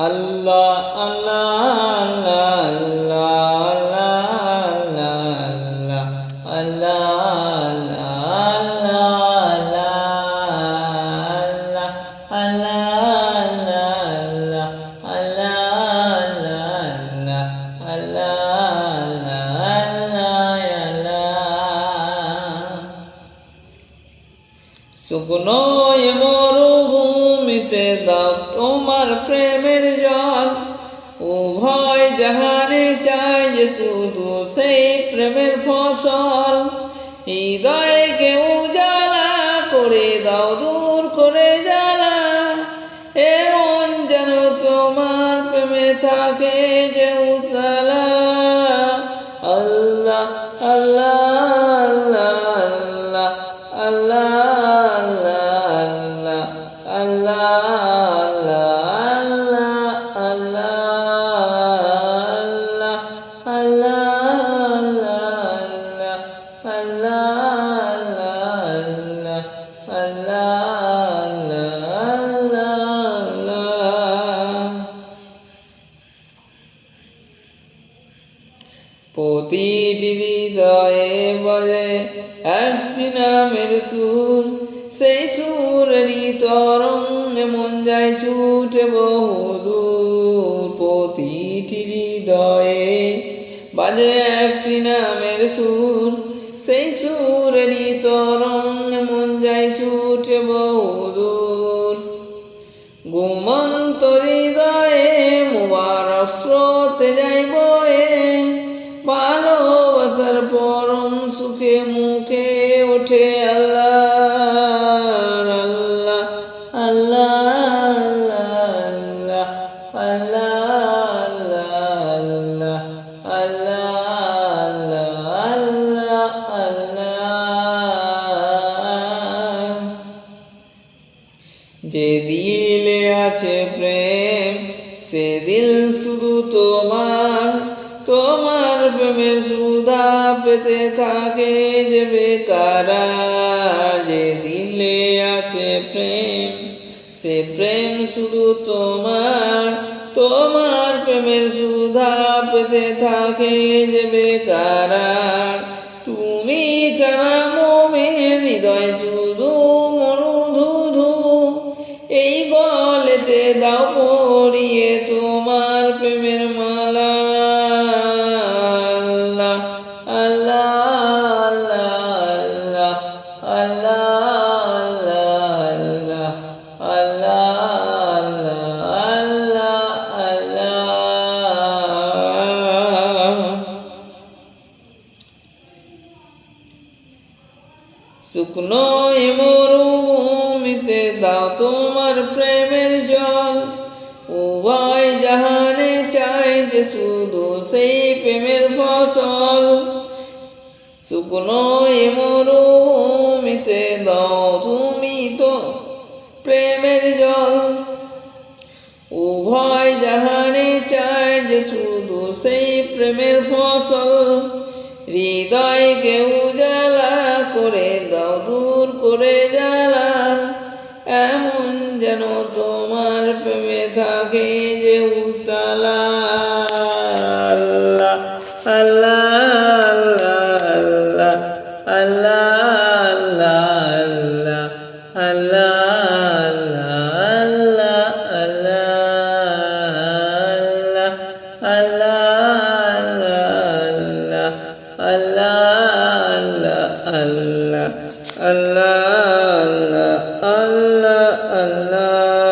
আল্লাহ আল্লাহ আল্লাহ আল্লাহ শুকনো মরুভূমিতে দাও তোমার প্রেমের জল, উভয় জাহানে চাই যে শুধু সেই প্রেমের ফসল। হৃদয়কে উজালা করে দাও, দূর করে জ্বালা, এমন যেন তোমার প্রেমে থাকে যে উজালা। আল্লাহ আল্লাহ আল্লাহ প্রতিটি হৃদয়ে বাজে একটি নামের সুর, সেই সুরেরই তরঙ্গে মন যায় ছুটে বহুদূর। প্রতিটি হৃদয়ে বাজে একটি নামের সুর, সেই সুরেরই তরঙ্গে মন যায় ছুটে বহুদূর। ঘুমন্ত হৃদয়ে মুবারক স্রোতে যায় বয়ে, ভালোবাসার পরম সুখে মুখে ওঠে আল্লাহ আল্লাহ আল্লাহ আল্লাহ আল্লাহ আল্লাহ। যে দিলে আছে প্রেম সে দিল শুধু তোমার, তোমার প্রেমের সুধা পেতে থাকে যে বেকারার। যে দিলে আছে প্রেম সে প্রেম শুধু তোমার, তোমার প্রেমের সুধা পেতে থাকে যে বেকারার। তুমি ছাড়া মুমিন হৃদয় শুধু মরুধু, এই গলেতে দাও পরিয়ে তোমার প্রেমের মালা। শুকনো মরুভূমিতে দাও তোমার প্রেমের জল, উভয় জাহানে চাই যে শুধু সেই প্রেমের ফসল। শুকনো মরুভূমিতে দাও তুমি তো প্রেমের জল, উভয় জাহানে চাই যে শুধু সেই প্রেমের ফসল। হৃদয়কে উজালা করে দাও, দূর করে জ্বালা, এমন যেন তোমার প্রেমে থাকে যে উজালা। আল্লাহ আল্লাহ আল্লাহ আল্লাহ Allah Allah Allah Allah Allah